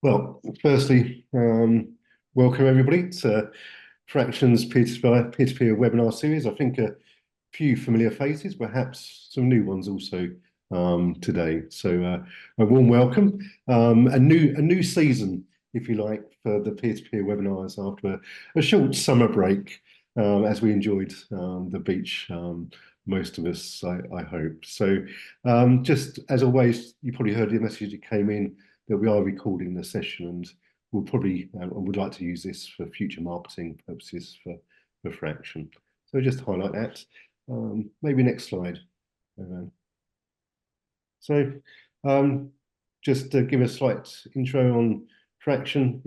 Well, firstly, welcome everybody to Fraction's P2P webinar series. I think a few familiar faces, perhaps some new ones also today. So a warm welcome. A new season, if you like, for the P2P webinars after a short summer break, as we enjoyed the beach. Most of us, I hope. So just as always, you probably heard the message that came in that we are recording the session, and we'll probably and would like to use this for future marketing purposes for Fraction. So just highlight that. Maybe next slide. So just to give a slight intro on Fraction,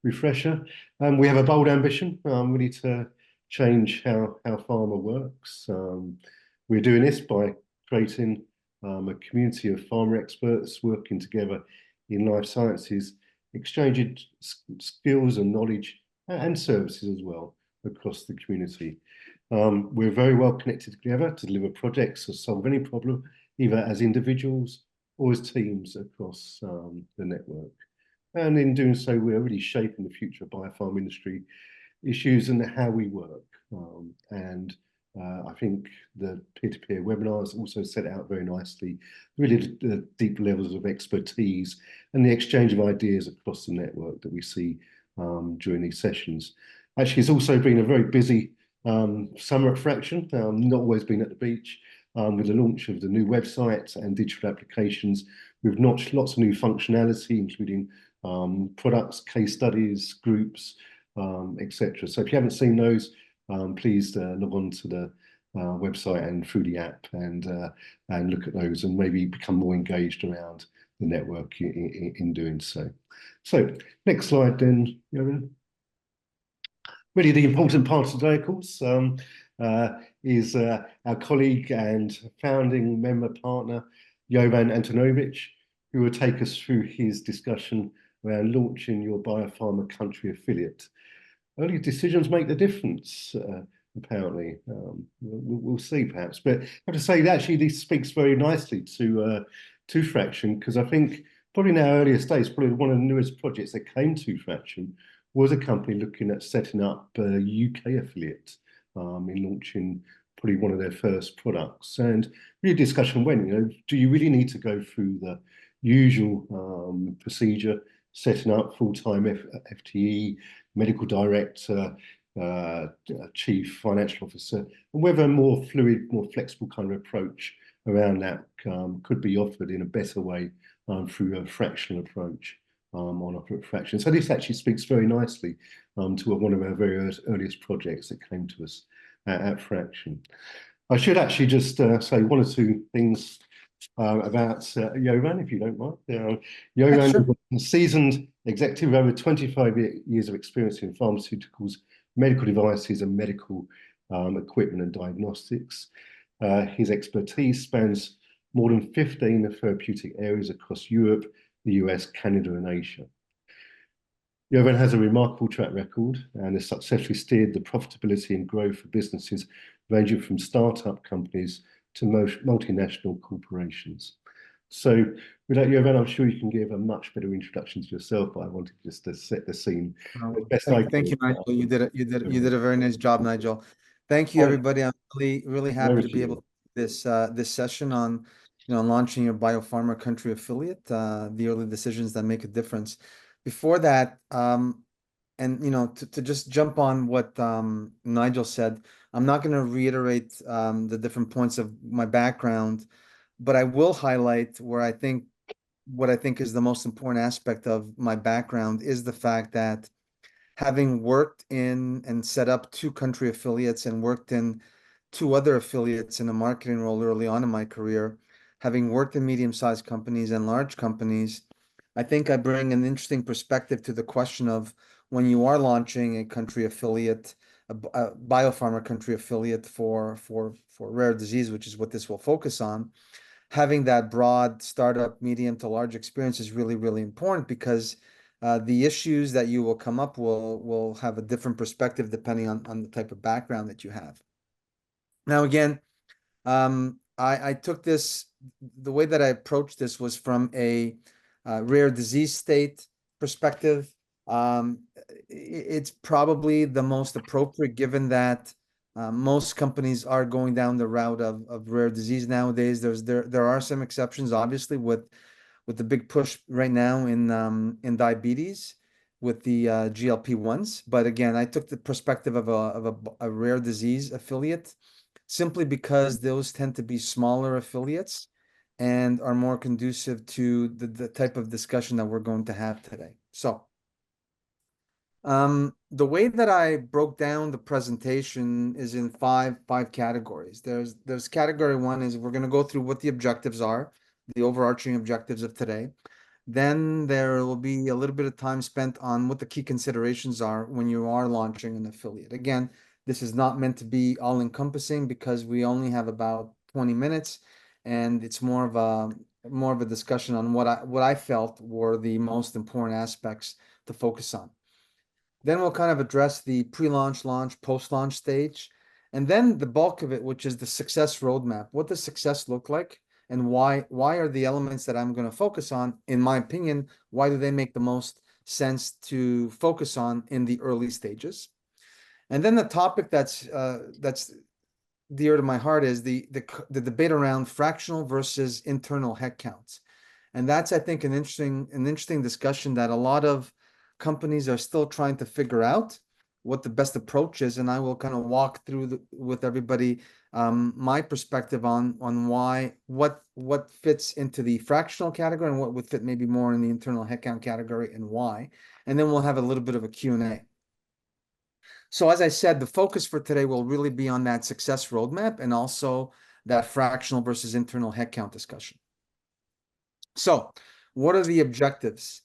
refresher. We have a bold ambition. We need to change how pharma works. We're doing this by creating a community of pharma experts working together in life sciences, exchanging skills and knowledge and services as well across the community. We're very well connected together to deliver projects or solve any problem, either as individuals or as teams across the network. And in doing so, we're really shaping the future of biopharma industry issues and how we work. I think the peer-to-peer webinars also set out very nicely, really the deep levels of expertise and the exchange of ideas across the network that we see during these sessions. Actually, it's also been a very busy summer at Fraction, not always been at the beach, with the launch of the new website and digital applications. We've notched lots of new functionality, including products, case studies, groups, etc. So if you haven't seen those, please log on to the website and through the app and look at those and maybe become more engaged around the network in doing so. So next slide then, Jovan. Really the important part of today, of course, is our colleague and founding member partner, Jovan Antunovic, who will take us through his discussion around launching your Biopharma country affiliate. Early decisions make the difference, apparently. We'll see, perhaps. But I have to say, that actually, this speaks very nicely to Fraction, because I think probably in our earliest days, probably one of the newest projects that came to Fraction was a company looking at setting up a UK affiliate in launching probably one of their first products. And really discussion went, do you really need to go through the usual procedure, setting up full-time FTE, medical director, chief financial officer, and whether a more fluid, more flexible kind of approach around that could be offered in a better way through a fractional approach on Fraction. So this actually speaks very nicely to one of our very earliest projects that came to us at Fraction. I should actually just say one or two things about Jovan, if you don't mind. Jovan is a seasoned executive with over 25 years of experience in pharmaceuticals, medical devices, and medical equipment and diagnostics. His expertise spans more than 15 therapeutic areas across Europe, the US, Canada, and Asia. Jovan has a remarkable track record and has successfully steered the profitability and growth of businesses ranging from startup companies to multinational corporations. So with that, Jovan, I'm sure you can give a much better introduction to yourself, but I wanted just to set the scene as best I can. Thank you, Nigel. You did a very nice job, Nigel. Thank you, everybody. I'm really happy to be able to do this session on launching your Biopharma country affiliate, the early decisions that make a difference. Before that, to just jump on what Nigel said, I'm not going to reiterate the different points of my background, but I will highlight what I think is the most important aspect of my background is the fact that having worked in and set up 2 country affiliates and worked in 2 other affiliates in a marketing role early on in my career, having worked in medium-sized companies and large companies, I think I bring an interesting perspective to the question of when you are launching a country affiliate, a biopharma country affiliate for rare disease, which is what this will focus on. Having that broad startup, medium to large experience is really, really important because the issues that you will come up will have a different perspective depending on the type of background that you have. Now, again, I took this, the way that I approached this was from a rare disease state perspective, it's probably the most appropriate, given that most companies are going down the route of rare disease nowadays. There are some exceptions, obviously, with the big push right now in diabetes with the GLP-1s. But again, I took the perspective of a rare disease affiliate, simply because those tend to be smaller affiliates and are more conducive to the type of discussion that we're going to have today. So the way that I broke down the presentation is in five categories. There's category one is we're going to go through what the objectives are, the overarching objectives of today. Then there will be a little bit of time spent on what the key considerations are when you are launching an affiliate. Again, this is not meant to be all encompassing because we only have about 20 minutes, and it's more of a discussion on what I felt were the most important aspects to focus on. Then we'll kind of address the pre-launch, launch, post-launch stage. And then the bulk of it, which is the success roadmap. What does success look like? And why are the elements that I'm going to focus on, in my opinion, why do they make the most sense to focus on in the early stages? And then the topic that's dear to my heart is the debate around fractional versus internal headcounts. And that's, I think, an interesting discussion that a lot of companies are still trying to figure out what the best approach is. And I will kind of walk through with everybody my perspective on what fits into the fractional category and what would fit maybe more in the internal headcount category and why. And then we'll have a little bit of a Q&A. So as I said, the focus for today will really be on that success roadmap and also that fractional versus internal headcount discussion. So what are the objectives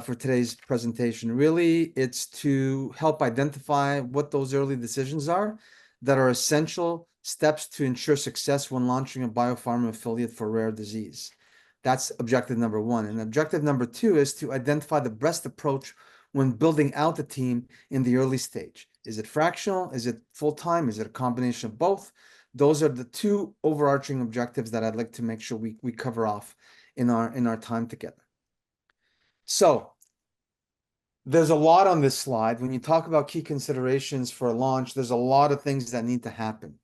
for today's presentation? Really, it's to help identify what those early decisions are that are essential steps to ensure success when launching a biopharma affiliate for rare disease. That's objective number one. And objective number two is to identify the best approach when building out the team in the early stage. Is it fractional? Is it full-time? Is it a combination of both? Those are the two overarching objectives that I'd like to make sure we cover off in our time together. So there's a lot on this slide. When you talk about key considerations for a launch, there's a lot of things that need to happen.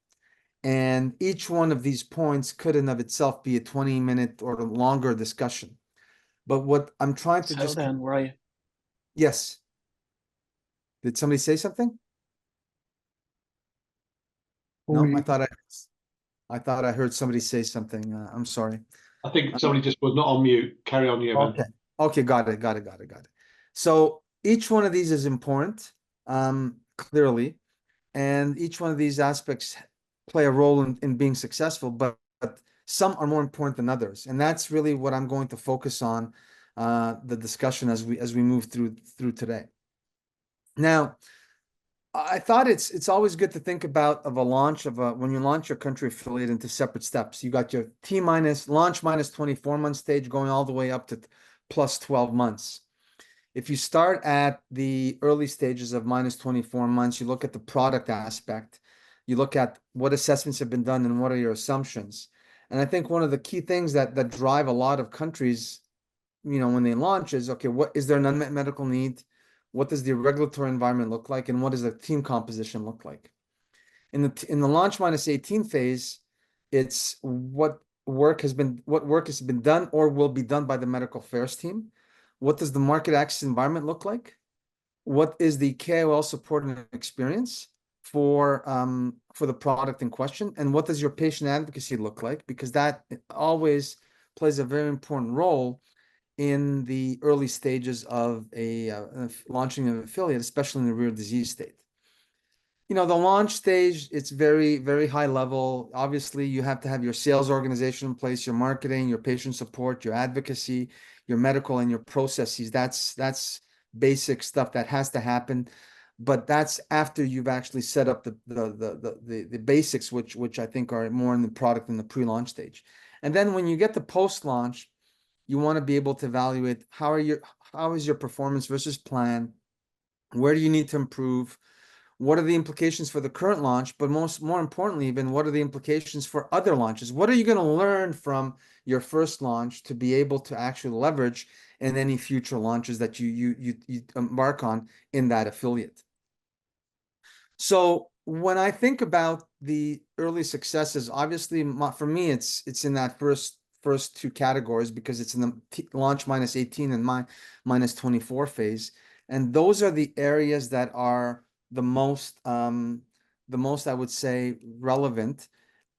And each one of these points could in of itself be a 20-minute or longer discussion. But what I'm trying to Settle down, where are you? Yes. Did somebody say something? No, I thought I heard somebody say something. I'm sorry. I think somebody just was not on mute. Carry on, Jovan. Okay. Okay, got it. So each one of these is important, clearly, and each one of these aspects play a role in being successful, but some are more important than others. And that's really what I'm going to focus on the discussion as we move through today. Now, I thought it's always good to think about a launch when you launch your country affiliate into separate steps. You got your launch minus 24 month stage going all the way up to plus 12 months. If you start at the early stages of minus 24 months, you look at the product aspect, you look at what assessments have been done and what are your assumptions. And I think one of the key things that drive a lot of countries, when they launch is, okay, what is there an unmet medical need? What does the regulatory environment look like? And what does the team composition look like? In the launch minus 18 phase, it's what work has been done or will be done by the medical affairs team. What does the market access environment look like? What is the KOL support and experience for the product in question? And what does your patient advocacy look like? Because that always plays a very important role in the early stages of launching an affiliate, especially in the rare disease state. The launch stage, it's very, very high level. Obviously, you have to have your sales organization in place, your marketing, your patient support, your advocacy, your medical, and your processes. That's basic stuff that has to happen. But that's after you've actually set up the basics, which I think are more in the product in the pre-launch stage. And then when you get to post-launch, you want to be able to evaluate how is your performance versus plan? Where do you need to improve? what are the implications for the current launch, but more importantly, even what are the implications for other launches? What are you going to learn from your first launch to be able to actually leverage in any future launches that you embark on in that affiliate? So when I think about the early successes, obviously for me, it's in that first two categories because it's in the launch minus 18 and minus 24 phase. And those are the areas that are the most, I would say, relevant.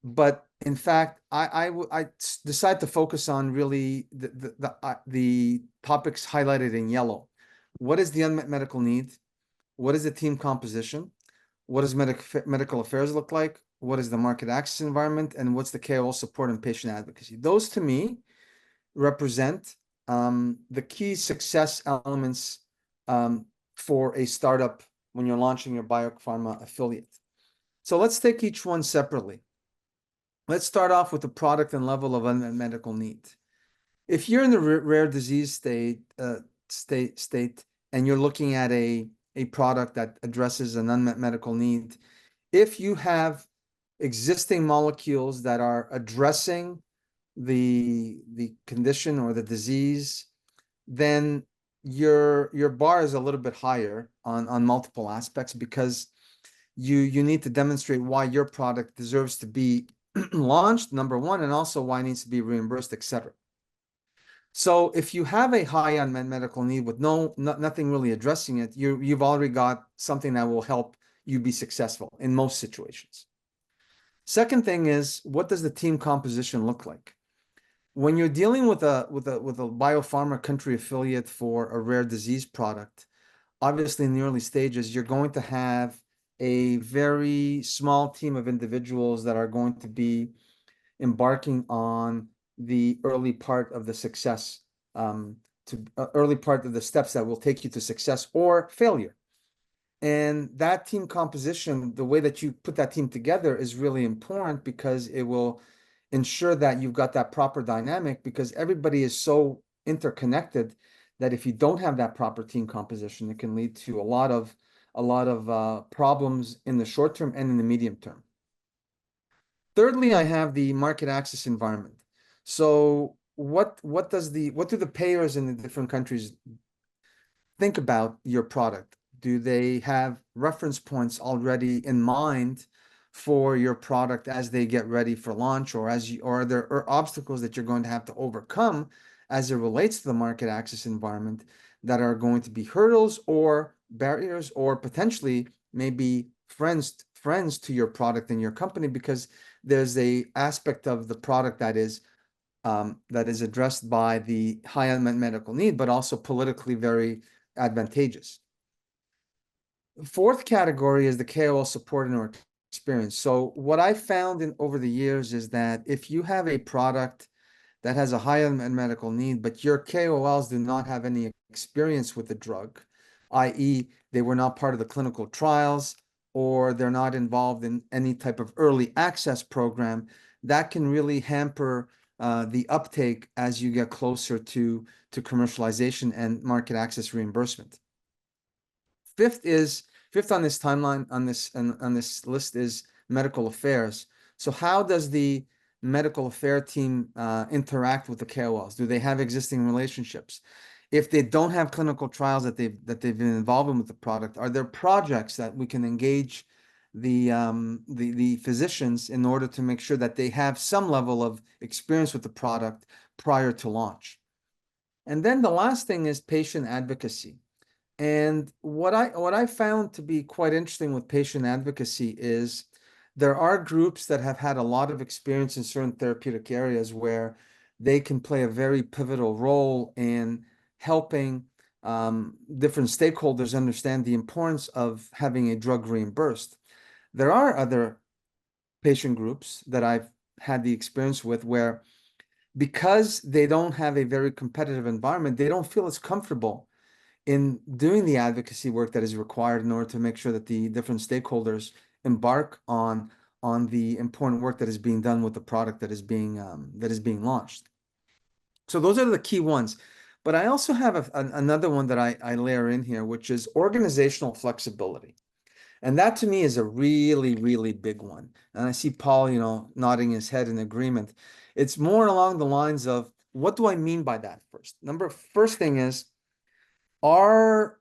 But in fact, I decide to focus on really the topics highlighted in yellow. What is the unmet medical need? What is the team composition? What does medical affairs look like? What is the market access environment? And what's the KOL support and patient advocacy? Those to me represent the key success elements for a startup when you're launching your biopharma affiliate. So let's take each one separately. Let's start off with the product and level of unmet medical need. If you're in the rare disease state and you're looking at a product that addresses an unmet medical need, if you have existing molecules that are addressing the condition or the disease, then your bar is a little bit higher on multiple aspects because you need to demonstrate why your product deserves to be launched, number one, and also why it needs to be reimbursed, etc. So if you have a high unmet medical need with nothing really addressing it, you've already got something that will help you be successful in most situations. Second thing is, what does the team composition look like? When you're dealing with a biopharma country affiliate for a rare disease product, obviously in the early stages, you're going to have a very small team of individuals that are going to be embarking on the early part of the success, early part of the steps that will take you to success or failure. And that team composition, the way that you put that team together is really important because it will ensure that you've got that proper dynamic because everybody is so interconnected that if you don't have that proper team composition, it can lead to a lot of problems in the short term and in the medium term. Thirdly, I have the market access environment. So what do the payers in the different countries think about your product? Do they have reference points already in mind for your product as they get ready for launch, or are there obstacles that you're going to have to overcome as it relates to the market access environment that are going to be hurdles or barriers or potentially maybe friends to your product and your company because there's a aspect of the product that is addressed by the high unmet medical need, but also politically very advantageous. Fourth category is the KOL support and or experience. So what I found over the years is that if you have a product that has a high unmet medical need, but your KOLs do not have any experience with the drug, i.e. they were not part of the clinical trials, or they're not involved in any type of early access program, that can really hamper the uptake as you get closer to commercialization and market access reimbursement. Fifth on this timeline, on this list is medical affairs. So how does the medical affair team interact with the KOLs? Do they have existing relationships? If they don't have clinical trials that they've been involved in with the product, are there projects that we can engage the physicians in order to make sure that they have some level of experience with the product prior to launch? And then the last thing is patient advocacy. And what I found to be quite interesting with patient advocacy is there are groups that have had a lot of experience in certain therapeutic areas where they can play a very pivotal role in helping different stakeholders understand the importance of having a drug reimbursed. There are other patient groups that I've had the experience with where because they don't have a very competitive environment, they don't feel as comfortable in doing the advocacy work that is required in order to make sure that the different stakeholders embark on the important work that is being done with the product that is being launched. So those are the key ones. But I also have another one that I layer in here, which is organizational flexibility. And that to me is a really, really big one. And I see Paul, nodding his head in agreement. It's more along the lines of, what do I mean by that first? First thing is, are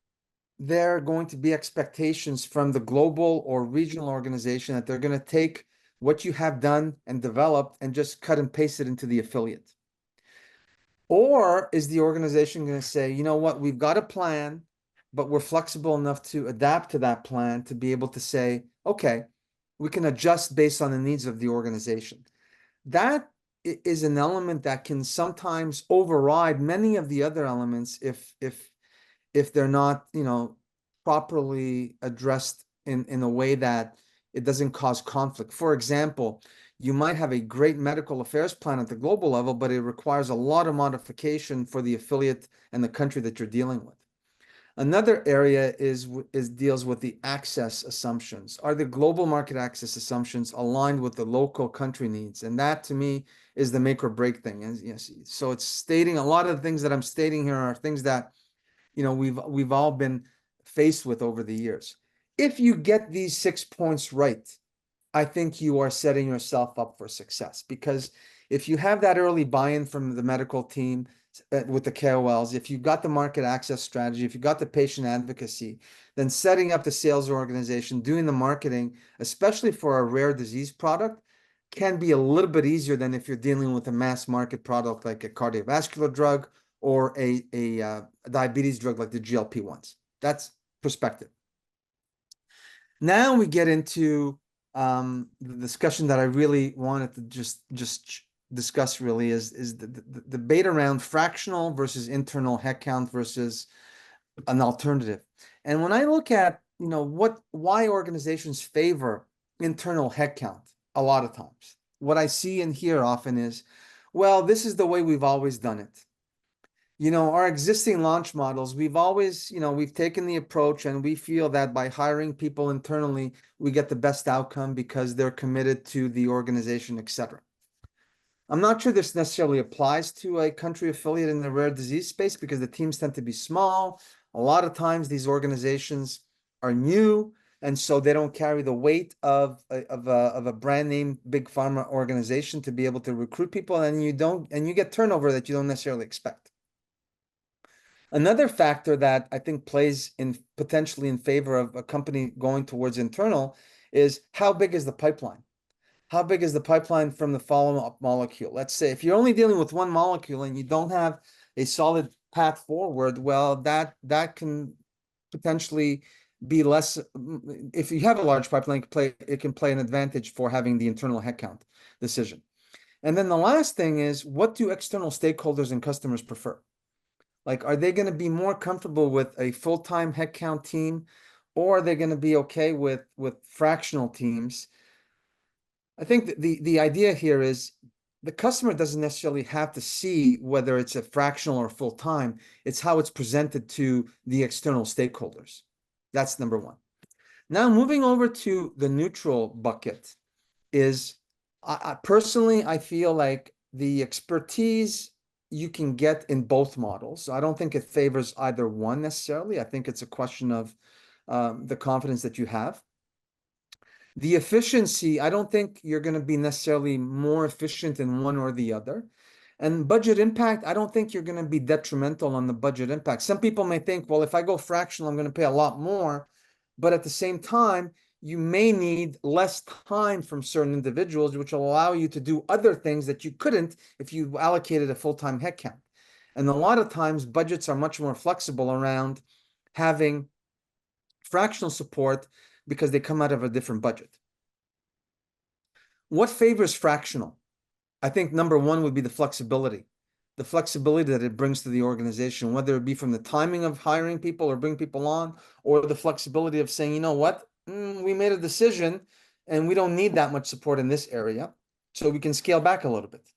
there going to be expectations from the global or regional organization that they're going to take what you have done and developed and just cut and paste it into the affiliate? Or is the organization going to say, you know what, we've got a plan, but we're flexible enough to adapt to that plan to be able to say, okay, we can adjust based on the needs of the organization. That is an element that can sometimes override many of the other elements if they're not, properly addressed in a way that it doesn't cause conflict. For example, you might have a great medical affairs plan at the global level, but it requires a lot of modification for the affiliate and the country that you're dealing with. Another area deals with the access assumptions. Are the global market access assumptions aligned with the local country needs? And that to me is the make or break thing. And yes, so it's stating a lot of the things that I'm stating here are things that we've all been faced with over the years. If you get these 6 points right, I think you are setting yourself up for success, because if you have that early buy-in from the medical team with the KOLs, if you've got the market access strategy, if you've got the patient advocacy, then setting up the sales organization, doing the marketing, especially for a rare disease product, can be a little bit easier than if you're dealing with a mass market product like a cardiovascular drug or a diabetes drug like the GLP-1s. That's perspective. Now we get into the discussion that I really wanted to just discuss really is the debate around fractional versus internal headcount versus an alternative. And when I look at, why organizations favor internal headcount, a lot of times, what I see and hear often is, well, this is the way we've always done it. Our existing launch models, we've always, we've taken the approach and we feel that by hiring people internally, we get the best outcome because they're committed to the organization, etc. I'm not sure this necessarily applies to a country affiliate in the rare disease space because the teams tend to be small. A lot of times these organizations are new, and so they don't carry the weight of a brand name big pharma organization to be able to recruit people, and you get turnover that you don't necessarily expect. Another factor that I think plays potentially in favor of a company going towards internal is, how big is the pipeline? How big is the pipeline from the follow-up molecule? Let's say if you're only dealing with one molecule and you don't have a solid path forward, well, that can potentially be less. If you have a large pipeline, it can play an advantage for having the internal headcount decision. And then the last thing is, what do external stakeholders and customers prefer? Like, are they going to be more comfortable with a full-time headcount team, or are they going to be okay with fractional teams? I think the idea here is the customer doesn't necessarily have to see whether it's a fractional or full-time. It's how it's presented to the external stakeholders. That's number one. Now, moving over to the neutral bucket is, personally, I feel like the expertise you can get in both models. So I don't think it favors either one necessarily. I think it's a question of the confidence that you have. The efficiency, I don't think you're going to be necessarily more efficient in one or the other. And budget impact, I don't think you're going to be detrimental on the budget impact. Some people may think, well, if I go fractional, I'm going to pay a lot more. But at the same time, you may need less time from certain individuals, which will allow you to do other things that you couldn't if you allocated a full-time headcount. And a lot of times, budgets are much more flexible around having fractional support because they come out of a different budget. What favors fractional? I think number one would be the flexibility that it brings to the organization, whether it be from the timing of hiring people or bring people on, or the flexibility of saying, you know what, we made a decision and we don't need that much support in this area, so we can scale back a little bit.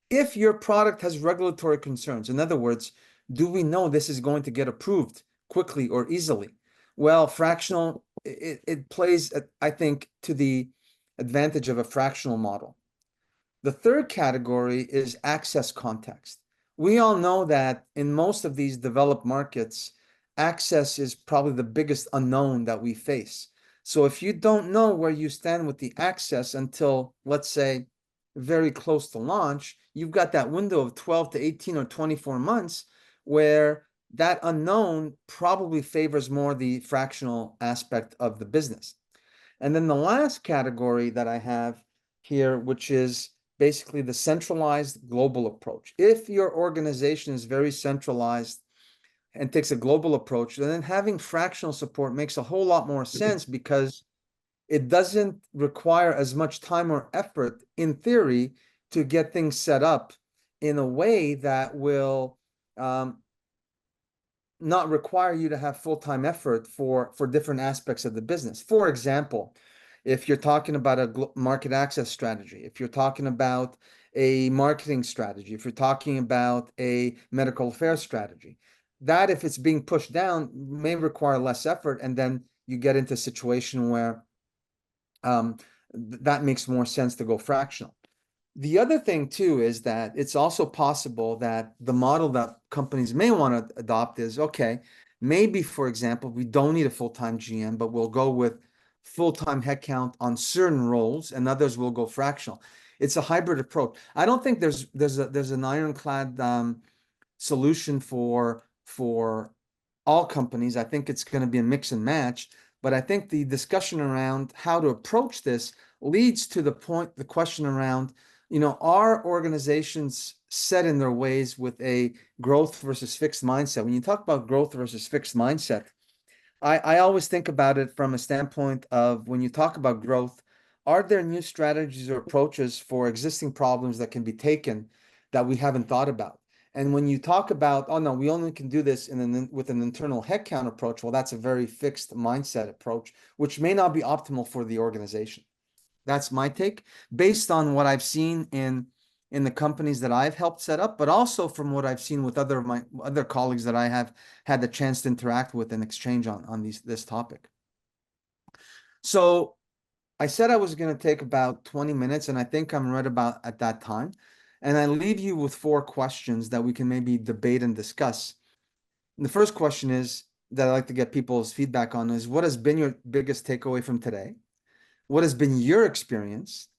If your product has regulatory concerns, in other words, do we know this is going to get approved quickly or easily? Well, fractional, it plays, I think, to the advantage of a fractional model. The third category is access context. We all know that in most of these developed markets, access is probably the biggest unknown that we face. So if you don't know where you stand with the access until, let's say, very close to launch, you've got that window of 12 to 18 or 24 months where that unknown probably favors more the fractional aspect of the business. And then the last category that I have here, which is basically the centralized global approach. If your organization is very centralized and takes a global approach, then having fractional support makes a whole lot more sense because it doesn't require as much time or effort in theory to get things set up in a way that will not require you to have full-time effort for different aspects of the business. For example, if you're talking about a market access strategy, if you're talking about a marketing strategy, if you're talking about a medical affairs strategy, that if it's being pushed down may require less effort, and then you get into a situation where that makes more sense to go fractional. The other thing too is that it's also possible that the model that companies may want to adopt is, okay, maybe, for example, we don't need a full-time GM, but we'll go with full-time headcount on certain roles and others will go fractional. It's a hybrid approach. I don't think there's an ironclad solution for all companies. I think it's going to be a mix and match, but I think the discussion around how to approach this leads to the question around, are organizations set in their ways with a growth versus fixed mindset? When you talk about growth versus fixed mindset, I always think about it from a standpoint of, when you talk about growth, are there new strategies or approaches for existing problems that can be taken that we haven't thought about? And when you talk about, oh no, we only can do this with an internal headcount approach, well, that's a very fixed mindset approach, which may not be optimal for the organization. That's my take, based on what I've seen in the companies that I've helped set up, but also from what I've seen with my other colleagues that I have had the chance to interact with and exchange on this topic. So I said I was going to take about 20 minutes, and I think I'm right about at that time. And I leave you with 4 questions that we can maybe debate and discuss. And the first question is, that I'd like to get people's feedback on, is what has been your biggest takeaway from today? What has been your experience?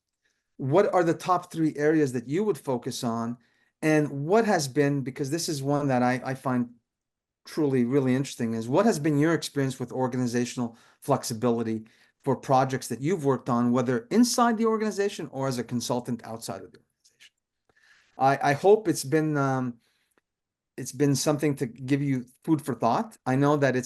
What are the top 3 areas that you would focus on? And what has been, because this is one that I find truly really interesting, is what has been your experience with organizational flexibility for projects that you've worked on, whether inside the organization or as a consultant outside of the organization? I hope it's been something to give you food for thought. I know that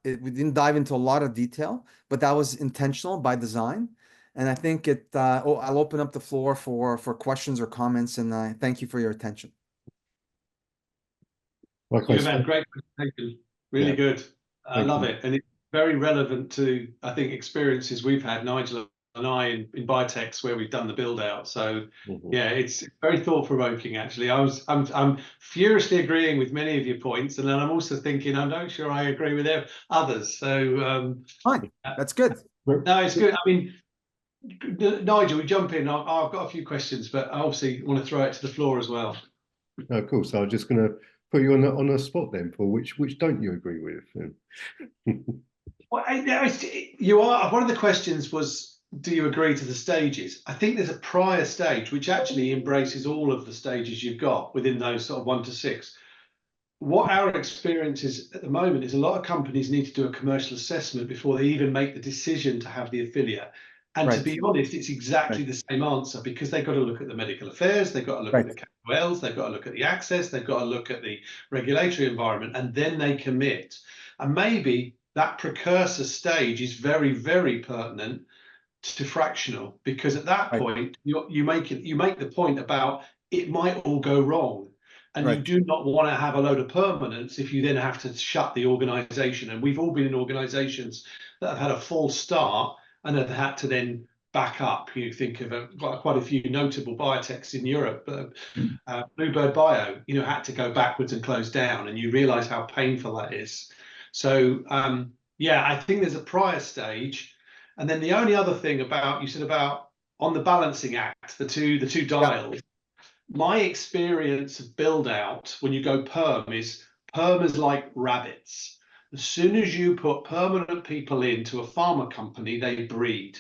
we didn't dive into a lot of detail, but that was intentional by design. And I think I'll open up the floor for questions or comments, and I thank you for your attention. Jovan, great presentation. Really good. I love it. And it's very relevant to, I think, experiences we've had, Nigel and I, in biotechs where we've done the build out. So yeah, it's very thought provoking, actually. I'm furiously agreeing with many of your points, and then I'm also thinking I'm not sure I agree with others. So fine, that's good. No, it's good. I mean, Nigel, we jump in. I've got a few questions, but I obviously want to throw it to the floor as well. Of course, I'm just going to put you on the spot then, Paul. Which don't you agree with? Well, you are. One of the questions was, do you agree to the stages? I think there's a prior stage which actually embraces all of the stages you've got within those sort of 1 to 6. What our experience is at the moment is a lot of companies need to do a commercial assessment before they even make the decision to have the affiliate. And to be honest, it's exactly the same answer, because they've got to look at the medical affairs, they've got to look at the KOLs, they've got to look at the access, they've got to look at the regulatory environment, and then they commit. And maybe that precursor stage is very, very pertinent to fractional, because at that point you make the point about it might all go wrong, and you do not want to have a load of permanence if you then have to shut the organization. And we've all been in organizations that have had a false start and have had to then back up. You think of quite a few notable biotechs in Europe. Bluebird Bio, had to go backwards and close down, and you realize how painful that is. So yeah, I think there's a prior stage. And then the only other thing you said about on the balancing act, the two dials. My experience of build out when you go perm is like rabbits. As soon as you put permanent people into a pharma company, they breed.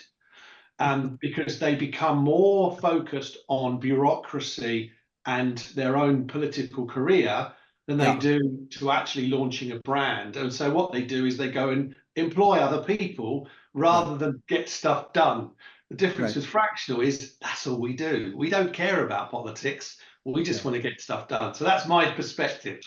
Because they become more focused on bureaucracy and their own political career than they do to actually launching a brand. And so what they do is they go and employ other people rather than get stuff done. The difference with fractional is that's all we do. We don't care about politics. We just want to get stuff done. So that's my perspective.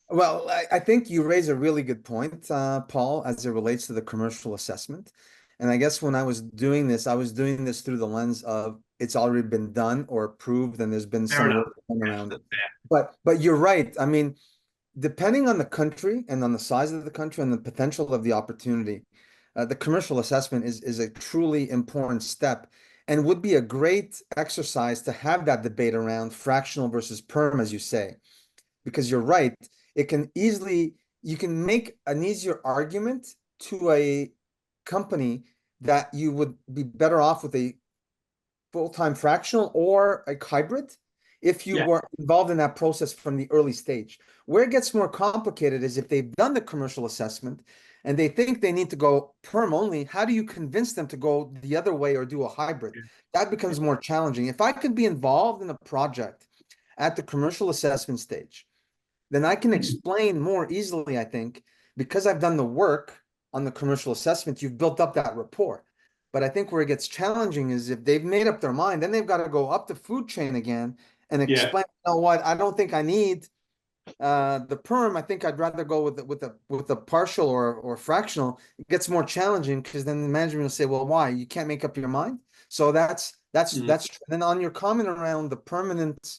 Well, I think you raise a really good point, Paul, as it relates to the commercial assessment. And I guess when I was doing this, I was doing this through the lens of it's already been done or approved, and there's been some work done around it. But you're right. I mean, depending on the country and on the size of the country and the potential of the opportunity, the commercial assessment is a truly important step and would be a great exercise to have that debate around fractional versus perm, as you say, because you're right. It can easily, you can make an easier argument to a company that you would be better off with a full-time fractional or a hybrid if you were involved in that process from the early stage. Where it gets more complicated is if they've done the commercial assessment and they think they need to go perm only, how do you convince them to go the other way or do a hybrid? That becomes more challenging. If I could be involved in a project at the commercial assessment stage, then I can explain more easily, I think, because I've done the work on the commercial assessment, you've built up that rapport. But I think where it gets challenging is if they've made up their mind, then they've got to go up the food chain again and explain, you know what, I don't think I need the perm. I think I'd rather go with a partial or fractional. It gets more challenging because then the management will say, well, why? You can't make up your mind. So that's then on your comment around the permanent,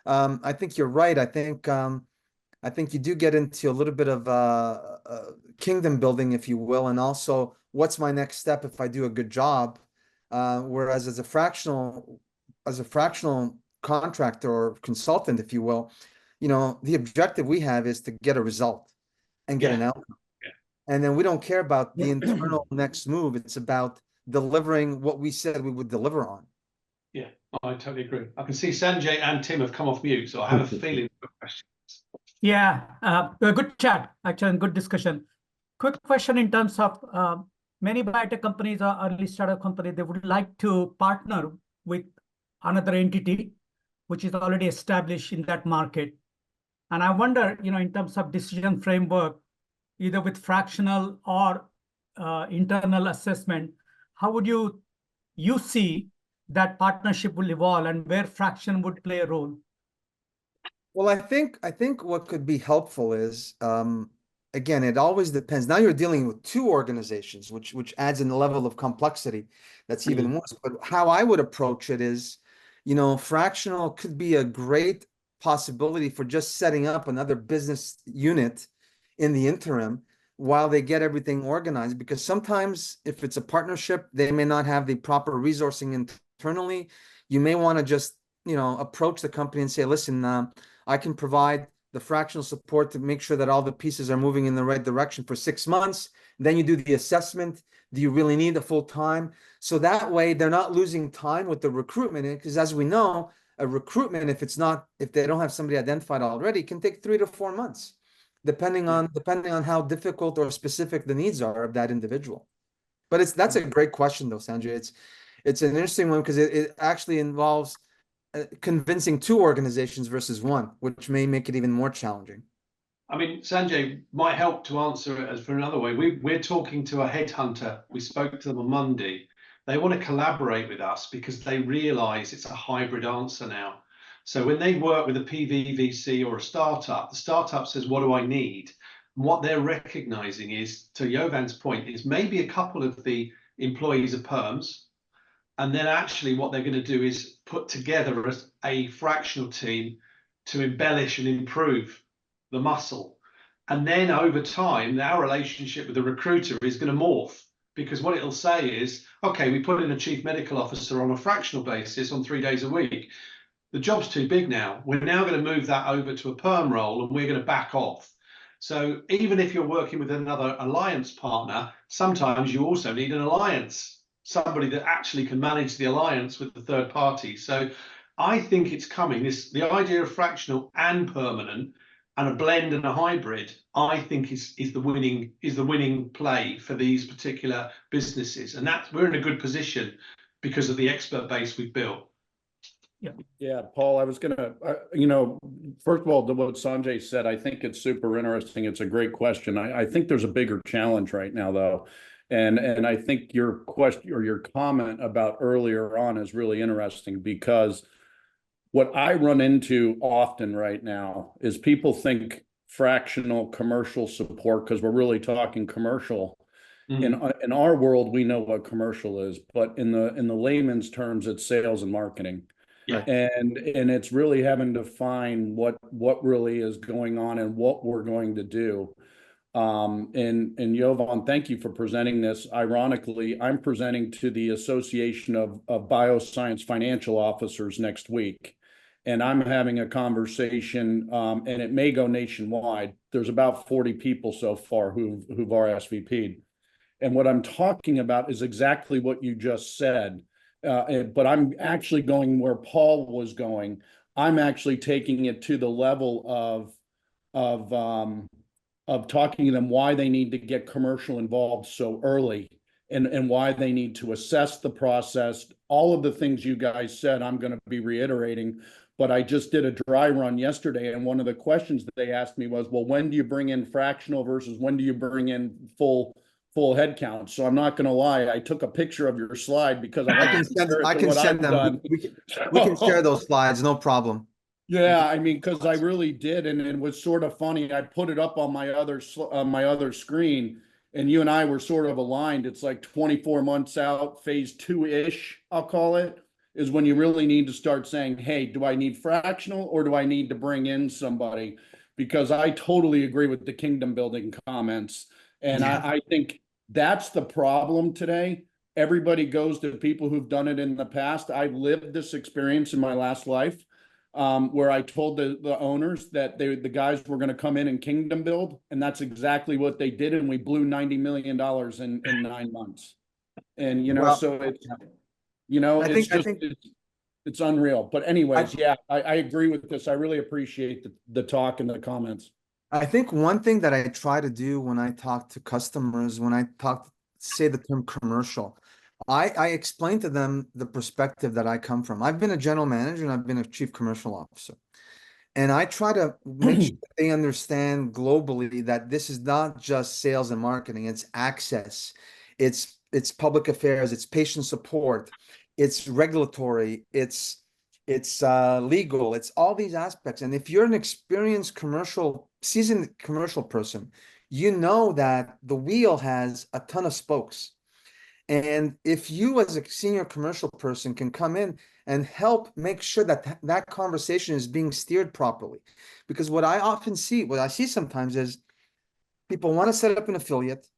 I think you're right. I think you do get into a little bit of kingdom building, if you will, and also what's my next step if I do a good job. Whereas as a fractional contractor or consultant, if you will, you know, the objective we have is to get a result and get an outcome. And then we don't care about the internal next move. It's about delivering what we said we would deliver on. Yeah, I totally agree. I can see Sanjay and Tim have come off mute, so I have a feeling for questions. Yeah, a good chat, actually, and good discussion. Quick question in terms of many biotech companies or early startup companies, they would like to partner with another entity which is already established in that market. And I wonder, you know, in terms of decision framework, either with fractional or internal assessment, how would you see that partnership will evolve and where fraction would play a role? Well, I think what could be helpful is, again, it always depends. Now you're dealing with two organizations, which adds in a level of complexity that's even worse. But how I would approach it is, you know, fractional could be a great possibility for just setting up another business unit in the interim while they get everything organized. Because sometimes if it's a partnership, they may not have the proper resourcing internally. You may want to just, you know, approach the company and say, listen, I can provide the fractional support to make sure that all the pieces are moving in the right direction for 6 months. Then you do the assessment. Do you really need a full time? So that way they're not losing time with the recruitment. Because as we know, a recruitment, if they don't have somebody identified already, can take 3 to 4 months, depending on how difficult or specific the needs are of that individual. But that's a great question though, Sanjay. It's an interesting one because it actually involves convincing two organizations versus one, which may make it even more challenging. I mean, Sanjay might help to answer it as for another way. We're talking to a headhunter. We spoke to them on Monday. They want to collaborate with us because they realize it's a hybrid answer now. So when they work with a PVVC or a startup, the startup says, what do I need? And what they're recognizing is, to Jovan's point, is maybe a couple of the employees are perms. And then actually what they're going to do is put together a fractional team to embellish and improve the muscle. And then over time, our relationship with the recruiter is going to morph, because what it'll say is, okay, we put in a chief medical officer on a fractional basis on 3 days a week. The job's too big now. We're now going to move that over to a perm role and we're going to back off. So even if you're working with another alliance partner, sometimes you also need an alliance, somebody that actually can manage the alliance with the third party. So I think it's coming. The idea of fractional and permanent, and a blend and a hybrid, I think is the winning play for these particular businesses, and we're in a good position because of the expert base we've built. Yeah, Paul, I was gonna, first of all, to what Sanjay said, I think it's super interesting. It's a great question. I think there's a bigger challenge right now, though. And I think your question or your comment about earlier on is really interesting, because what I run into often right now is people think fractional commercial support, because we're really talking commercial. In our world, we know what commercial is, but in the layman's terms, it's sales and marketing. Yeah. And it's really having to find what really is going on and what we're going to do. And Jovan, thank you for presenting this. Ironically, I'm presenting to the Association of Bioscience Financial Officers next week. And I'm having a conversation, and it may go nationwide. There's about 40 people so far who've RSVP'd. And what I'm talking about is exactly what you just said. But I'm actually going where Paul was going. I'm actually taking it to the level of talking to them why they need to get commercial involved so early, and why they need to assess the process. All of the things you guys said, I'm going to be reiterating, but I just did a dry run yesterday, and one of the questions that they asked me was, well, when do you bring in fractional versus when do you bring in full head count? So I'm not going to lie, I took a picture of your slide because I can send them. We can share those slides, no problem. Yeah, I mean, because I really did, and it was sort of funny. I put it up on my other screen, and you and I were sort of aligned. It's like 24 months out, phase 2-ish, I'll call it, is when you really need to start saying, hey, do I need fractional or do I need to bring in somebody? Because I totally agree with the kingdom building comments. And I think that's the problem today. Everybody goes to people who've done it in the past. I've lived this experience in my last life, where I told the owners that the guys were going to come in and kingdom build, and that's exactly what they did, and we blew $90 million in 9 months. And so it's unreal. But anyways, I agree with this. I really appreciate the talk and the comments. I think one thing that I try to do when I talk to customers, when I say the term commercial, I explain to them the perspective that I come from. I've been a general manager and I've been a chief commercial officer. And I try to make sure they understand globally that this is not just sales and marketing, it's access, it's public affairs, it's patient support, it's regulatory, it's legal, it's all these aspects. And if you're an experienced seasoned commercial person, you know that the wheel has a ton of spokes. And if you as a senior commercial person can come in and help make sure that that conversation is being steered properly. Because what I see sometimes is people want to set up an affiliate.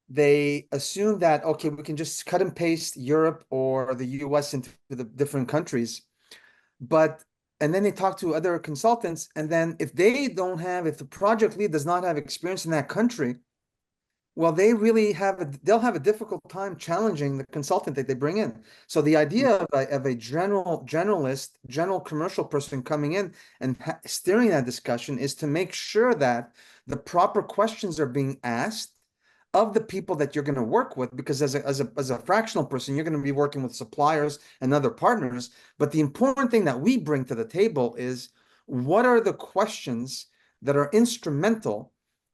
They assume that, okay, we can just cut and paste Europe or the US into the different countries. And then they talk to other consultants. And then if the project lead does not have experience in that country, well, they'll have a difficult time challenging the consultant that they bring in. So the idea of a general commercial person coming in and steering that discussion is to make sure that the proper questions are being asked of the people that you're going to work with, because as a fractional person, you're going to be working with suppliers and other partners. But the important thing that we bring to the table is, what are the questions that are instrumental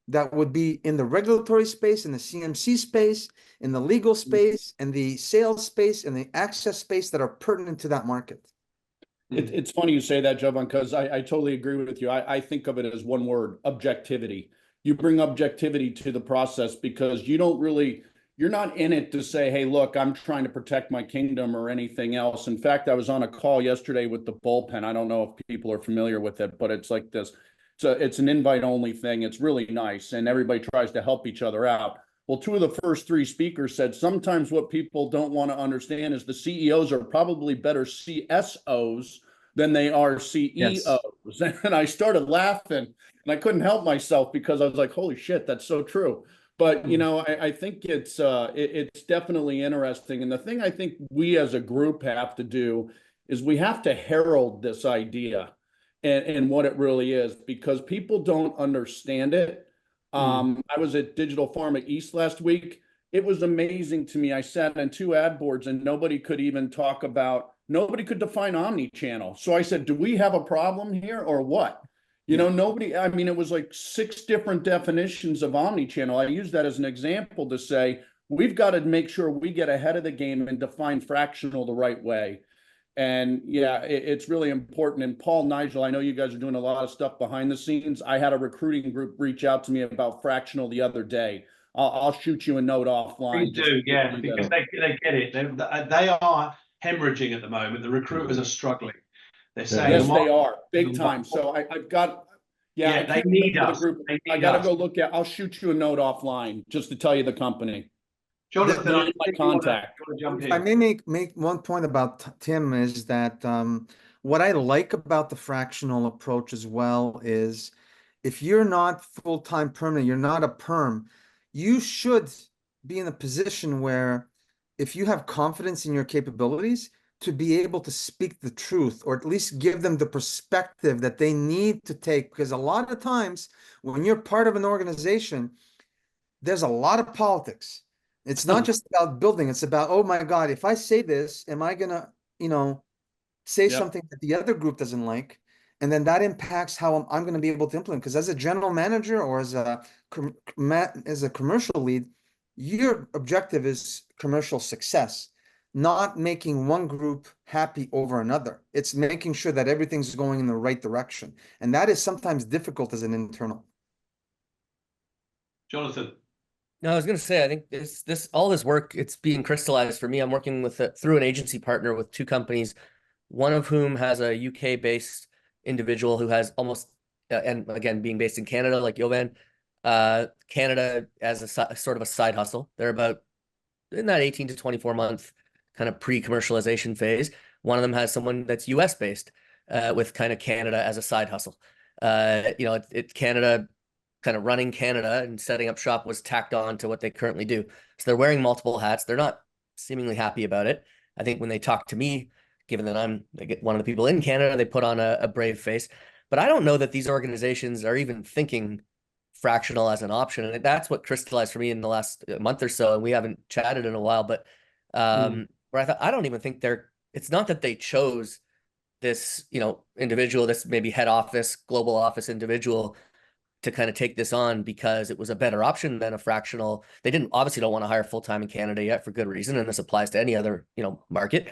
that would be in the regulatory space, in the CMC space, in the legal space, in the sales space, in the access space that are pertinent to that market? It's funny you say that, Jovan, because I totally agree with you. I think of it as one word: objectivity. You bring objectivity to the process, because you're not in it to say, hey, look, I'm trying to protect my kingdom or anything else. In fact, I was on a call yesterday with the bullpen. I don't know if people are familiar with it, but it's like this. So it's an invite only thing. It's really nice, and everybody tries to help each other out. Well, 2 of the first 3 speakers said sometimes what people don't want to understand is the CEOs are probably better CSOs than they are CEOs. Yes. And I started laughing, and I couldn't help myself, because I was like, holy shit, that's so true. But, I think it's definitely interesting. And the thing I think we as a group have to do is we have to herald this idea. and what it really is, because people don't understand it. I was at Digital Pharma East last week. It was amazing to me. I sat on 2 ad boards and nobody could even nobody could define omni-channel. So I said, do we have a problem here or what? You know, nobody, I mean, it was like 6 different definitions of omni-channel. I use that as an example to say, we've got to make sure we get ahead of the game and define fractional the right way. And yeah, it's really important. And Paul, Nigel, I know you guys are doing a lot of stuff behind the scenes. I had a recruiting group reach out to me about fractional the other day. I'll shoot you a note offline. Please do, yeah, because they get it. They are hemorrhaging at the moment. The recruiters are struggling. They're saying, yes, they are big time. So I've got, I they can't need remember us. the group. I got to go look at. I'll shoot you a note offline just to tell you the company. Jonathan, I my contact. If I may make one point about Tim is that what I like about the fractional approach as well is if you're not full-time permanent, you're not a perm, you should be in a position where if you have confidence in your capabilities to be able to speak the truth, or at least give them the perspective that they need to take, because a lot of times when you're part of an organization, there's a lot of politics. It's not just about building. It's about, oh my God, if I say this, am I gonna, say something that the other group doesn't like? And then that impacts how I'm going to be able to implement. Because as a general manager or as a commercial lead, your objective is commercial success, not making one group happy over another. It's making sure that everything's going in the right direction. And that is sometimes difficult as an internal. Jonathan. No, I was going to say, I think all this work, it's being crystallized for me. I'm working with through an agency partner with 2 companies, one of whom has a UK-based individual who has almost, and again, being based in Canada, like Jovan, Canada as a sort of a side hustle. They're about in that 18 to 24 month kind of pre-commercialization phase. One of them has someone that's US based with kind of Canada as a side hustle. Canada, kind of running Canada and setting up shop was tacked on to what they currently do. So they're wearing multiple hats. They're not seemingly happy about it. I think when they talk to me, given that I'm one of the people in Canada, they put on a brave face. But I don't know that these organizations are even thinking fractional as an option. And that's what crystallized for me in the last month or so. And we haven't chatted in a while, but where I thought, I don't even think it's not that they chose this, individual, this maybe head office, global office individual to kind of take this on because it was a better option than a fractional. They obviously don't want to hire full-time in Canada yet for good reason. And this applies to any other, market.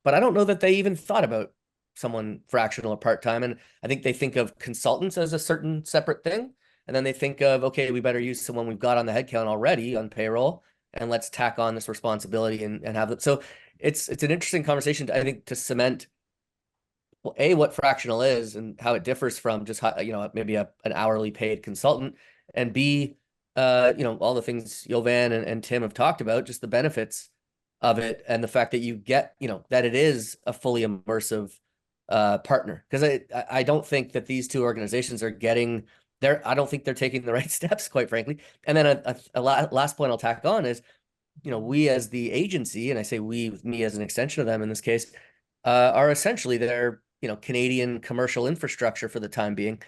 But I don't know that they even thought about someone fractional or part-time. And I think they think of consultants as a certain separate thing. And then they think of, okay, we better use someone we've got on the headcount already on payroll, and let's tack on this responsibility and have it. So it's an interesting conversation, I think, to cement, well, A, what fractional is and how it differs from just, maybe an hourly paid consultant, and B, all the things Jovan and Tim have talked about, just the benefits of it and the fact that you get, that it is a fully immersive partner. Because I don't think that these 2 organizations are getting there. I don't think they're taking the right steps, quite frankly. And then a last point I'll tack on is, we as the agency, and I say we, with me as an extension of them in this case, are essentially their Canadian commercial infrastructure for the time being,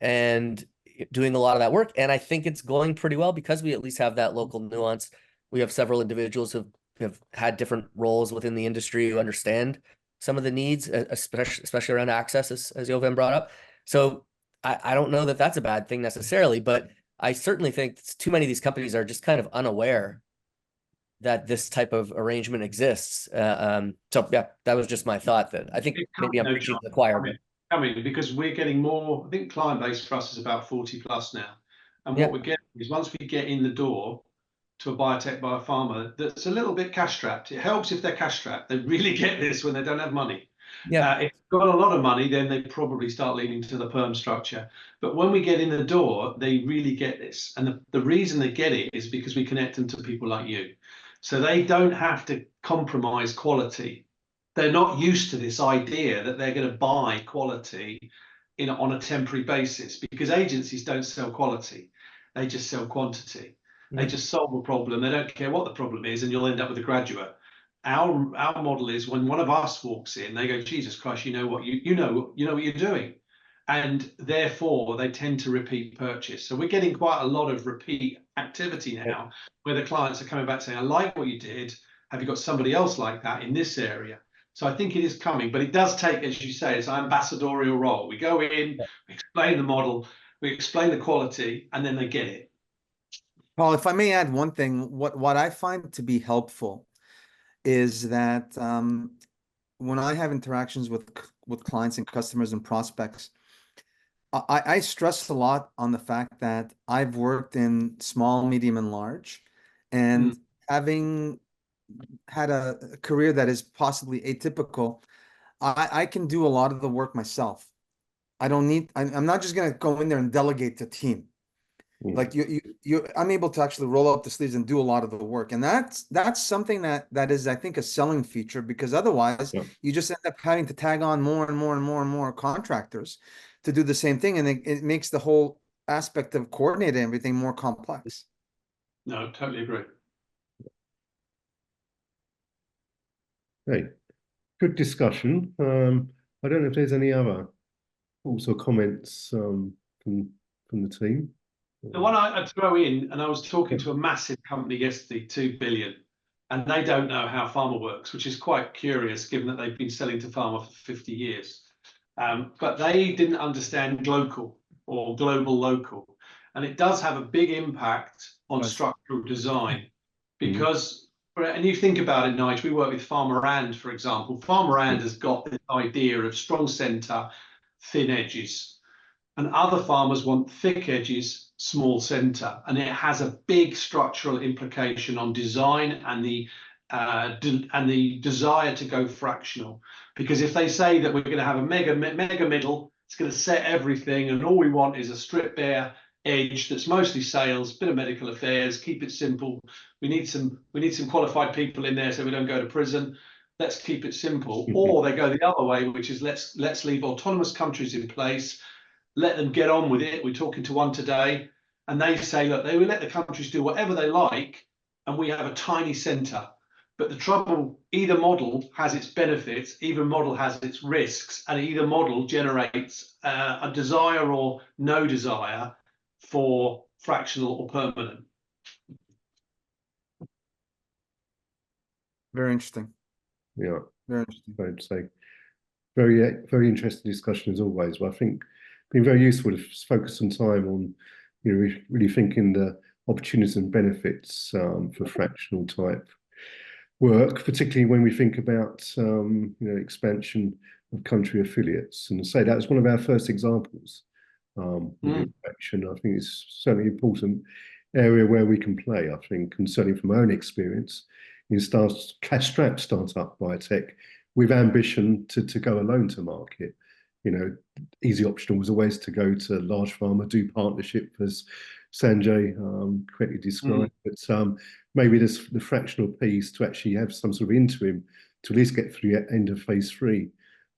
and doing a lot of that work. And I think it's going pretty well because we at least have that local nuance. We have several individuals who have had different roles within the industry who understand some of the needs, especially around access, as Jovan brought up. So I don't know that that's a bad thing necessarily, but I certainly think too many of these companies are just kind of unaware that this type of arrangement exists. So yeah, that was just my thought. That I think maybe I'm preaching to the choir. Because we're getting more. I think client base for us is about 40 plus now, and what we're getting is once we get in the door to a biotech, biopharma that's a little bit cash strapped. It helps if they're cash strapped. They really get this when they don't have money. If they've got a lot of money, then they probably start leaning to the perm structure. But when we get in the door, they really get this, and the reason they get it is because we connect them to people like you. So they don't have to compromise quality. They're not used to this idea that they're going to buy quality on a temporary basis, because agencies don't sell quality. They just sell quantity. They just solve a problem. They don't care what the problem is, and you'll end up with a graduate. our model is when one of us walks in, they go, Jesus Christ, you know what you know what you're doing. And therefore they tend to repeat purchase. So we're getting quite a lot of repeat activity now where the clients are coming back saying, I like what you did. Have you got somebody else like that in this area? So I think it is coming, but it does take, as you say, it's an ambassadorial role. We go in, we explain the model, we explain the quality, and then they get it. Paul, if I may add one thing, what I find to be helpful is that when I have interactions with clients and customers and prospects, I stress a lot on the fact that I've worked in small, medium, and large, and having had a career that is possibly atypical, I can do a lot of the work myself. I'm not just going to go in there and delegate to team. Like I'm able to actually roll up the sleeves and do a lot of the work. And that's something that is, I think, a selling feature, because otherwise you just end up having to tag on more and more and more and more contractors to do the same thing. And it makes the whole aspect of coordinating everything more complex. No, totally agree. Hey, good discussion. I don't know if there's any other thoughts or comments from the team. The one I'd throw in, and I was talking to a massive company yesterday, 2 billion, and they don't know how pharma works, which is quite curious given that they've been selling to pharma for 50 years. But they didn't understand local or global local. And it does have a big impact on structural design because, and you think about it, Nigel, we work with Pharma, for example. Pharma has got this idea of strong center, thin edges. And other farmers want thick edges, small center, and it has a big structural implication on design and the desire to go fractional. Because if they say that we're going to have a mega middle, it's going to set everything, and all we want is a strip bare edge that's mostly sales, bit of medical affairs, keep it simple. We need some qualified people in there so we don't go to prison. Let's keep it simple. Or they go the other way, which is let's leave autonomous countries in place. Let them get on with it. We're talking to one today, and they say, look, they will let the countries do whatever they like, and we have a tiny centre. But the trouble, either model has its benefits, either model has its risks, and either model generates a desire or no desire for fractional or permanent. Very interesting. Yeah, very interesting. I'd say very interesting discussion as always. But I think been very useful to focus some time on, really thinking the opportunities and benefits for fractional type work, particularly when we think about expansion of country affiliates. And to say that was one of our first examples with Phraktion. I think it's certainly an important area where we can play. I think, and certainly from my own experience, cash-strapped startup biotech with ambition to go alone to market. Easy option was always to go to large pharma, do partnership, as Sanjay correctly described. But maybe the fractional piece to actually have some sort of interim to at least get through the end of phase 3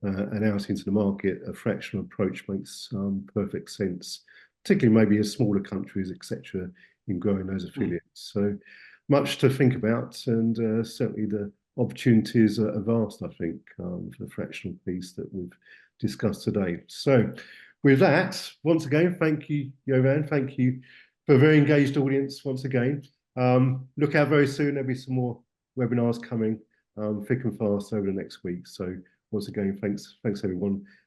and out into the market. A fractional approach makes perfect sense, particularly maybe as smaller countries, etc., in growing those affiliates. So much to think about, and certainly the opportunities are vast, I think, for the fractional piece that we've discussed today. So with that, once again, thank you, Jovan. Thank you for a very engaged audience once again. Look out very soon. There'll be some more webinars coming thick and fast over the next week. So once again, thanks everyone